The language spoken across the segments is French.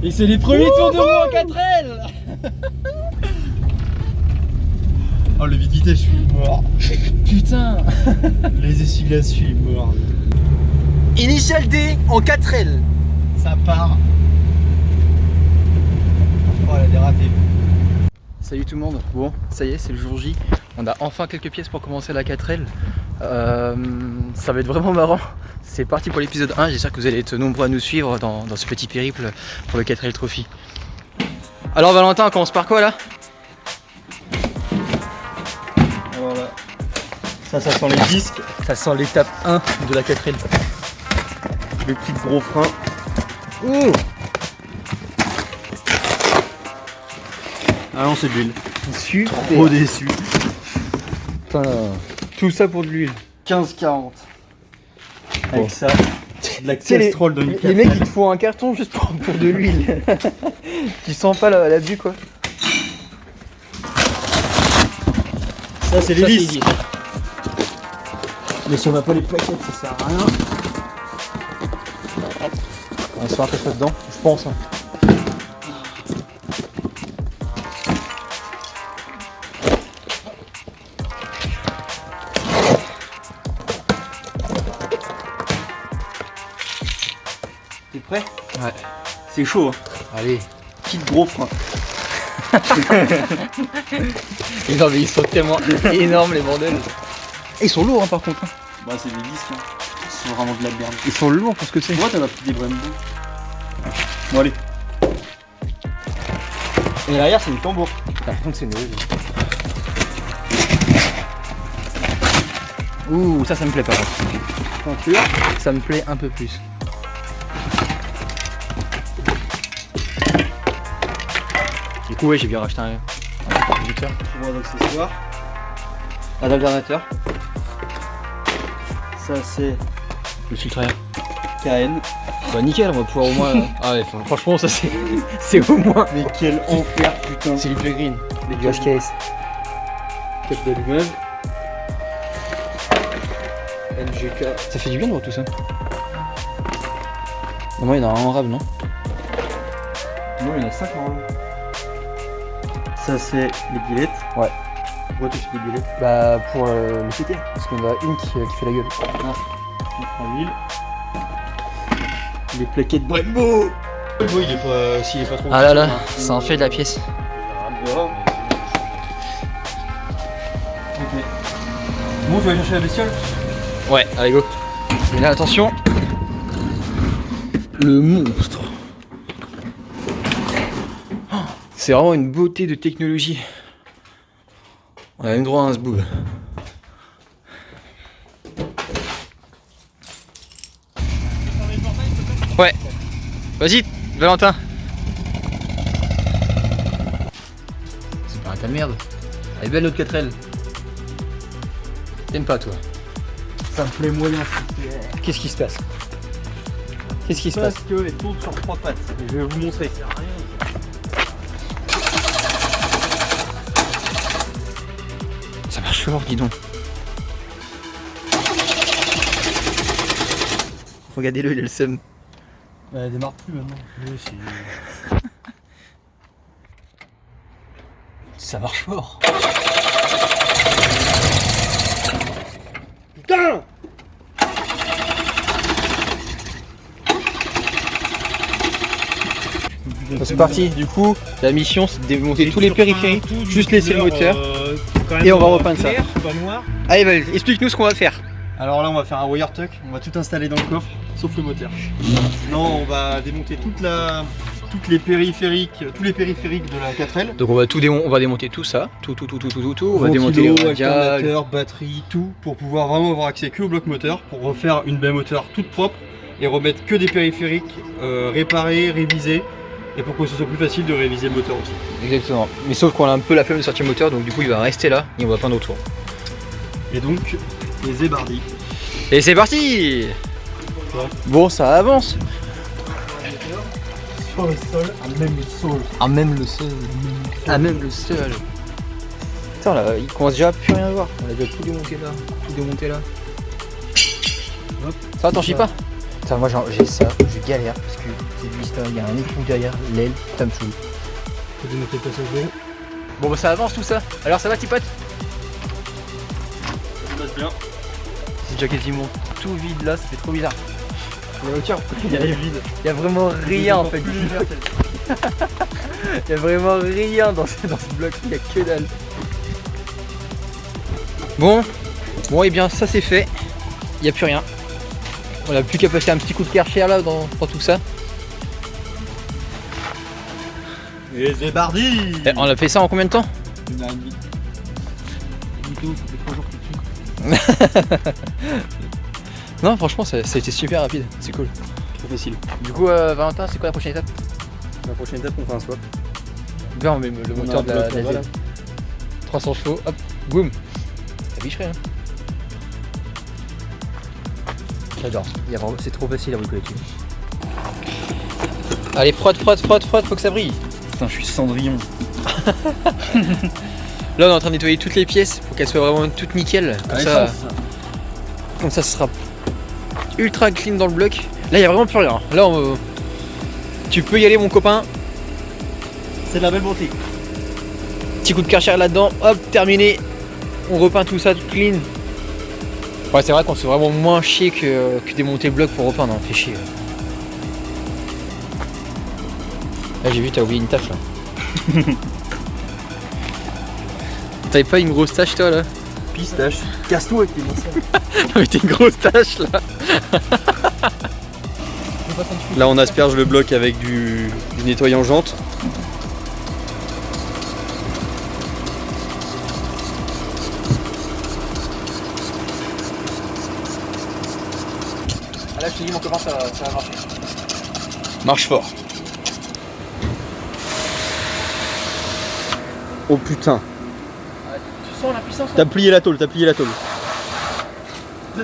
Et c'est les premiers tours de roue en 4L. Oh le vide-vitesse, je suis mort. Putain. Les essuie-glaces, je suis mort. Initial D en 4L. Ça part. Oh elle a dérapé. Salut tout le monde, bon ça y est c'est le jour J, on a enfin quelques pièces pour commencer la 4L, ça va être vraiment marrant, c'est parti pour l'épisode 1, j'espère que vous allez être nombreux à nous suivre dans ce petit périple pour le 4L Trophy. Alors Valentin, on commence par quoi là? Alors là, ça sent les disques, Ça sent l'étape 1 de la 4L. les petits gros freins. Ouh. Ah non c'est de l'huile. Super. Trop déçu. Putain, tout ça pour de l'huile. 15,40. Avec Bon. ça, de la castrol de une les mecs ils te font un carton juste pour de l'huile. Tu sens pas l'abus quoi. Ça c'est les Ça, c'est vis. Mais si on n'a pas les plaquettes ça sert à rien. On va se faire un peu ça dedans, je pense. Hein. T'es prêt? Ouais. C'est chaud hein. Allez. Petit gros frein. Et non mais ils sont tellement énormes les bordels. Et ils sont lourds hein, par contre. Bah c'est des disques hein. C'est vraiment de la merde. Ils sont lourds parce que c'est. Moi t'en as pris des Brembo. Bon allez. Et derrière c'est une tambour. Par contre c'est nul. Ouh ça me plaît pas. Peinture. Ça me plaît un peu plus. Du coup ouais j'ai bien racheté un conducteur. Moi d'accessoires. Un alternateur. Ça c'est Le filtre à air. KN. Bah nickel on va pouvoir au moins. Ah ouais franchement ça c'est au moins. Mais quel enfer putain. C'est du plus green. Les Gas case. cap d'allumage. NGK. Ça fait du bien de voir tout ça. Moi il y en a un en rab non? Non il y en a 5 en haut. Ça c'est les billettes. Ouais. Pourquoi tu fais des billettes? Bah pour le CT, parce qu'il y en a une qui fait la gueule. Ah, je prends l'huile. Les plaquettes Brembo. Brembo il est pas. S'il est pas trop. Ah là là, ça en fait de la pièce. On verra, mais ok. Bon tu vas chercher la bestiole? Ouais, allez go. Et là attention, le monstre. Oh, c'est vraiment une beauté de technologie. On a même droit à un zboob. Ouais. Vas-y, Valentin. C'est pas un tas de merde. Elle est belle notre 4L. T'aimes pas toi? Ça me plaît moyen. Qu'est-ce qui se passe? Qu'est-ce qui se passe? Parce qu'elle tourne sur 3 pattes. Je vais vous montrer. Ça marche fort, dis donc. Regardez-le, il a le seum. Elle démarre plus maintenant. Oui, Ça marche fort. Putain! C'est parti, du coup, la mission c'est de démonter tous les périphériques, juste laisser le moteur, et on va repeindre ça. Pas noir. Allez, vas-y, explique-nous ce qu'on va faire. Alors là on va faire un wire tuck, on va tout installer dans le coffre, sauf le moteur. Non on va démonter toutes les périphériques, tous les périphériques de la 4L. Donc on va démonter tout ça, tout, on va démonter les radiales. Alternateur, batterie, tout, pour pouvoir vraiment avoir accès que au bloc moteur, pour refaire une baie moteur toute propre et remettre que des périphériques réparés, révisés, et pour que ce soit plus facile de réviser le moteur aussi. Exactement, mais sauf qu'on a un peu la flemme de sortir le moteur, donc du coup il va rester là, et on va peindre autour. Et donc, les ébardis. Et c'est parti. Ouais. Bon, ça avance. Sur le sol, à même le sol. Ah, même le sol. Ah, même le sol. Putain, là, il commence déjà à plus rien à voir. On a déjà tout démonté là. Tout démonté là. Hop. Ça va, t'en chies pas? Putain, moi j'ai ça, je galère parce que c'est juste il y a un écrou derrière l'aile, ça me saoule. Faut démonter le passager. Bon bah ça avance tout ça. Alors ça va petit pote? Ça se passe bien. C'est déjà quasiment tout vide là, ça fait trop bizarre. La voiture, il y a vide. Il y a vraiment rien en fait. Il y a vraiment rien dans ce bloc, il y a que dalle. Bon et bien ça c'est fait. Il n'y a plus rien. On n'a plus qu'à passer un petit coup de Karcher là dans tout ça. Et c'est parti. Et on a fait ça en combien de temps? Une heure et demie. Mytho, ça fait 3 jours tout de suite. Non franchement ça a été super rapide, c'est cool. Trop facile. Du coup Valentin, c'est quoi la prochaine étape? La prochaine étape, on fait un swap. Bien, on met le moteur de la voilà. Z. 300 chevaux, hop, boum. Ça bicherait hein. J'adore, c'est trop facile à bricoler dessus. Allez, frotte, faut que ça brille. Putain, je suis Cendrillon. Là, on est en train de nettoyer toutes les pièces pour qu'elles soient vraiment toutes nickel. Comme ça, ce sera ultra clean dans le bloc. Là, il n'y a vraiment plus rien. Là, tu peux y aller, mon copain. C'est de la belle bonté. Petit coup de Karcher là-dedans, hop, terminé. On repeint tout ça, tout clean. Ouais, c'est vrai qu'on se fait vraiment moins chier que démonter le bloc pour repeindre, hein, fait chier. Là, j'ai vu, t'as oublié une tâche là. T'avais pas une grosse tâche toi là? Pistache. Casse-toi avec tes monstres. Mais t'es une grosse tâche là. Là, on asperge le bloc avec du nettoyant jante. Ah là, je te dis, mon copain, ça va marcher. Marche fort. Oh putain. Ah, tu sens la puissance là? T'as plié la tôle, C'est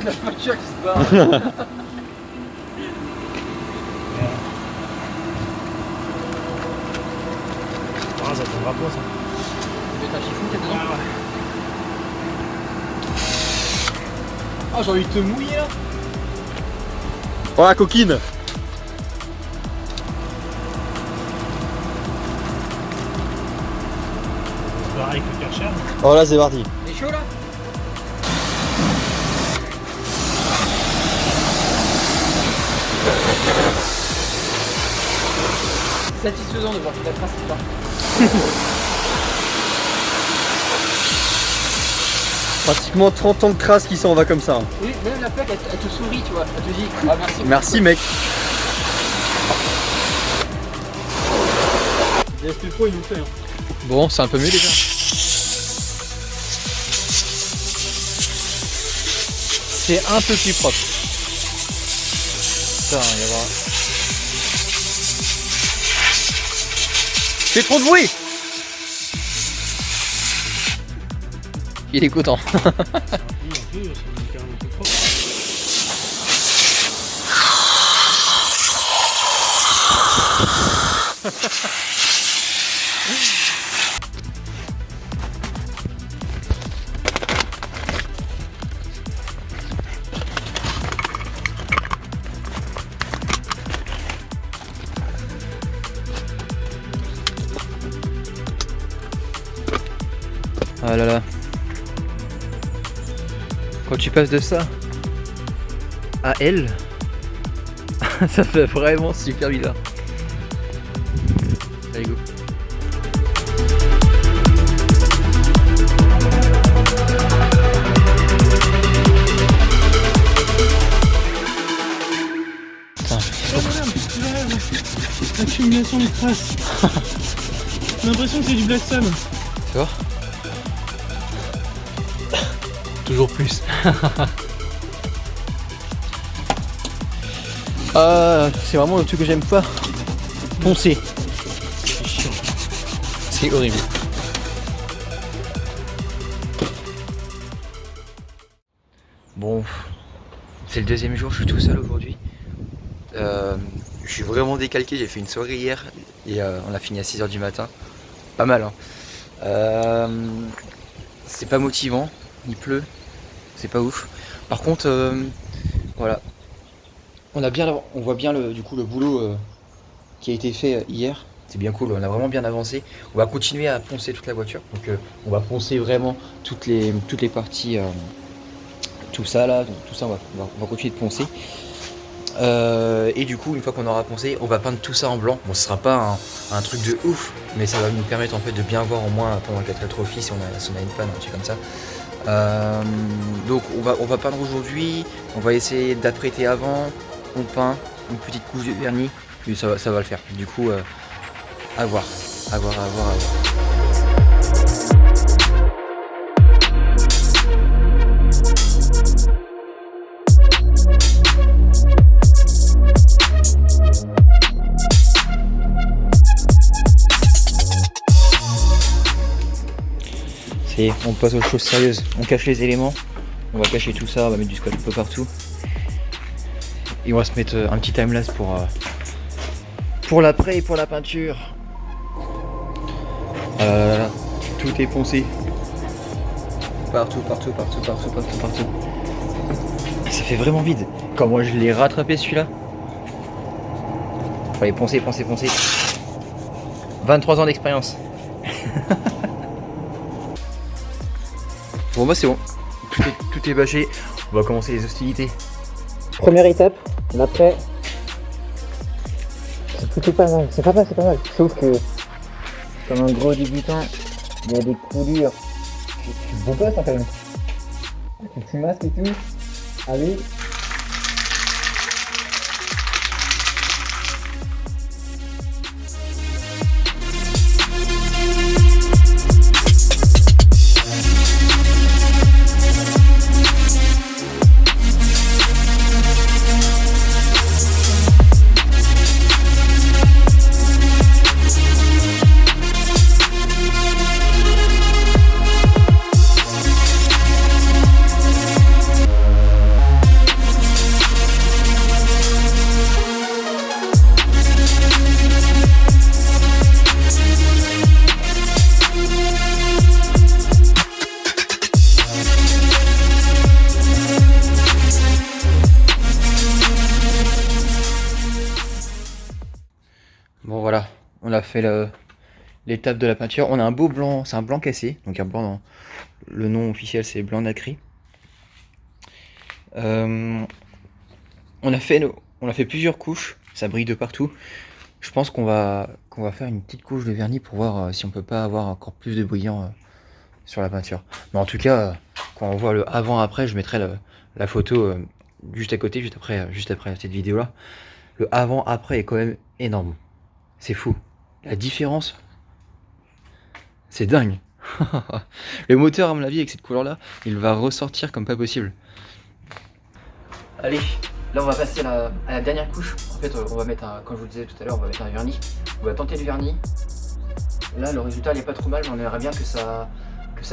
de la voiture qui se barre. Ah, ça tombera pas ça. Tu mets ta chiffon qui est dedans? Ah, j'ai envie de te mouiller là. Oh la coquine. Pareil que le Karcher. Oh là, c'est parti. T'es chaud là? Satisfaisant de voir que la trace est là. Pratiquement 30 ans de crasse qui s'en va comme ça. Oui, même la plaque elle te sourit, tu vois. Elle te dit ah merci. Merci mec. Il reste plus trop, il nous fait. Bon, c'est un peu mieux déjà. C'est un peu plus propre. Putain, il va y avoir. C'est trop de bruit. Il est content. Oui, un peu, c'est carrément un peu propre. Ah là là. Quand tu passes de ça à elle, ça fait vraiment super bizarre. Allez go. L'accumulation de traces. J'ai l'impression que c'est du blasphème. Tu vois? Toujours plus. C'est vraiment le truc que j'aime pas. Poncer. C'est chiant. C'est horrible. Bon, c'est le deuxième jour, je suis tout seul aujourd'hui. Je suis vraiment décalqué, j'ai fait une soirée hier et on a fini à 6 h du matin. Pas mal hein. C'est pas motivant, il pleut, c'est pas ouf. Par contre, voilà, on voit bien du coup le boulot qui a été fait hier. C'est bien cool, on a vraiment bien avancé. On va continuer à poncer toute la voiture. Donc on va poncer vraiment toutes les parties, tout ça là, donc tout ça on va continuer de poncer. Et du coup, une fois qu'on aura poncé, on va peindre tout ça en blanc. Bon, ce sera pas un truc de ouf, mais ça va nous permettre en fait de bien voir au moins pendant le 4L Trophy si on a une panne, un truc comme ça. Donc on va peindre aujourd'hui. On va essayer d'apprêter avant. On peint une petite couche de vernis et ça va le faire. Du coup, à voir. Et on passe aux choses sérieuses, on cache les éléments, on va cacher tout ça, on va mettre du scotch un peu partout. Et on va se mettre un petit timelapse pour l'après et pour la peinture. Là, tout est poncé. Partout. Ça fait vraiment vide. Comment je l'ai rattrapé celui-là. Fallait poncer. 23 ans d'expérience. Bon bah c'est bon, tout est bâché, on va commencer les hostilités. Première étape, l'après. C'est plutôt pas mal, c'est pas mal. Sauf que, comme un gros débutant, il y a des coulures. Je suis beau gosse quand même. Un petit masque et tout. Allez. Bon voilà, on a fait l'étape de la peinture. On a un beau blanc, c'est un blanc cassé, donc un blanc, le nom officiel c'est blanc nacré. On a fait plusieurs couches, ça brille de partout. Je pense qu'on va faire une petite couche de vernis pour voir si on peut pas avoir encore plus de brillant sur la peinture. Mais en tout cas, quand on voit le avant-après, je mettrai la photo juste à côté, juste après cette vidéo là. Le avant-après est quand même énorme. C'est fou. La différence, c'est dingue. Le moteur, à mon avis, avec cette couleur-là, il va ressortir comme pas possible. Allez, là on va passer à la dernière couche. En fait, on va mettre, comme je vous disais tout à l'heure, on va mettre un vernis. On va tenter le vernis. Là, le résultat n'est pas trop mal, mais on aimerait bien que ça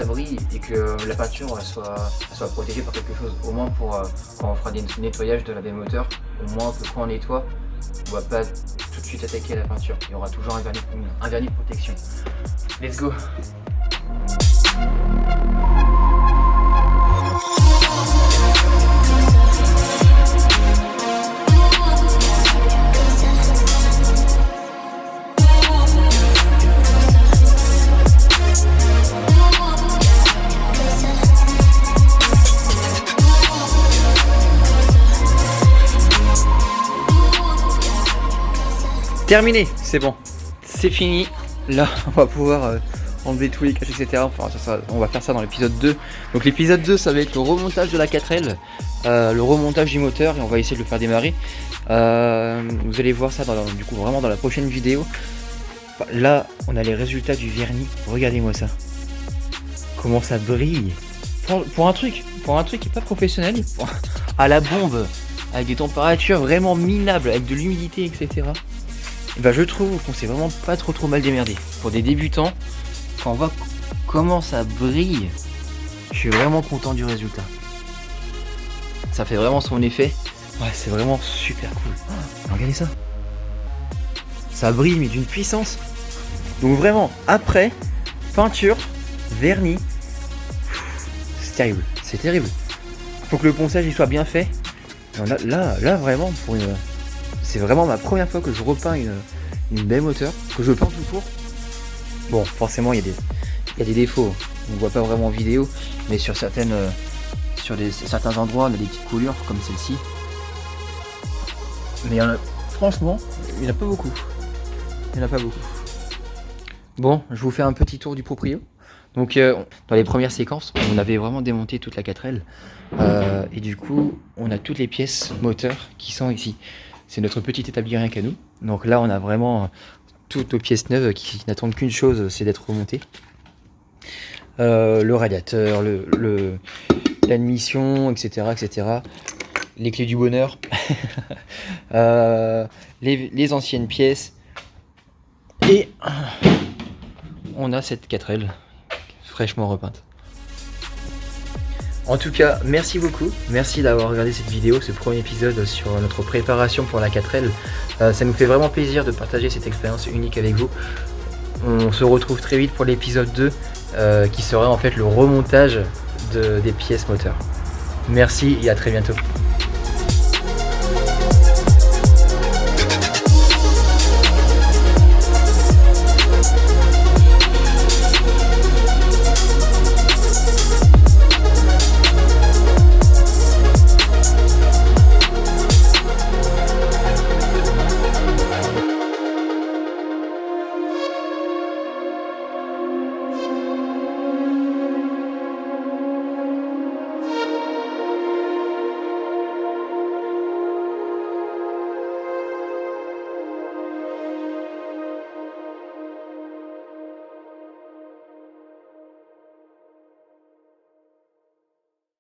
brille et que la peinture soit protégée par quelque chose. Au moins pour quand on fera des nettoyages de la moteur, au moins que quand on nettoie, on va pas tout de suite attaquer la peinture. Il y aura toujours un vernis de protection. Let's go. Terminé, c'est bon, c'est fini. Là, on va pouvoir enlever tous les caches, etc. Enfin, on va faire ça dans l'épisode 2. Donc l'épisode 2, ça va être le remontage de la 4L, le remontage du moteur, et on va essayer de le faire démarrer. Vous allez voir ça du coup vraiment dans la prochaine vidéo. Là, on a les résultats du vernis. Regardez-moi ça. Comment ça brille. Pour un truc qui est pas professionnel, à la bombe, avec des températures vraiment minables, avec de l'humidité, etc. Et bah je trouve qu'on s'est vraiment pas trop mal démerdé. Pour des débutants, quand on voit comment ça brille, je suis vraiment content du résultat. Ça fait vraiment son effet. Ouais, c'est vraiment super cool. Oh, regardez ça. Ça brille mais d'une puissance. Donc vraiment, après, peinture, vernis, c'est terrible. Faut que le ponçage il soit bien fait. Là vraiment, c'est vraiment ma première fois que je repeins une belle moteur, que je peins tout court. Bon, forcément, il y a des défauts, on ne voit pas vraiment en vidéo, mais sur certains endroits, on a des petites coulures comme celle-ci. Mais franchement, il n'y en a pas beaucoup. Bon, je vous fais un petit tour du proprio. Donc, dans les premières séquences, on avait vraiment démonté toute la 4L. Et du coup, on a toutes les pièces moteurs qui sont ici. C'est notre petit établi rien qu'à nous. Donc là, on a vraiment toutes nos pièces neuves qui n'attendent qu'une chose, c'est d'être remontées. Le radiateur, l'admission, etc. Les clés du bonheur, les anciennes pièces. Et on a cette 4L fraîchement repeinte. En tout cas, merci beaucoup. Merci d'avoir regardé cette vidéo, ce premier épisode sur notre préparation pour la 4L. Ça nous fait vraiment plaisir de partager cette expérience unique avec vous. On se retrouve très vite pour l'épisode 2 qui sera en fait le remontage des pièces moteurs. Merci et à très bientôt.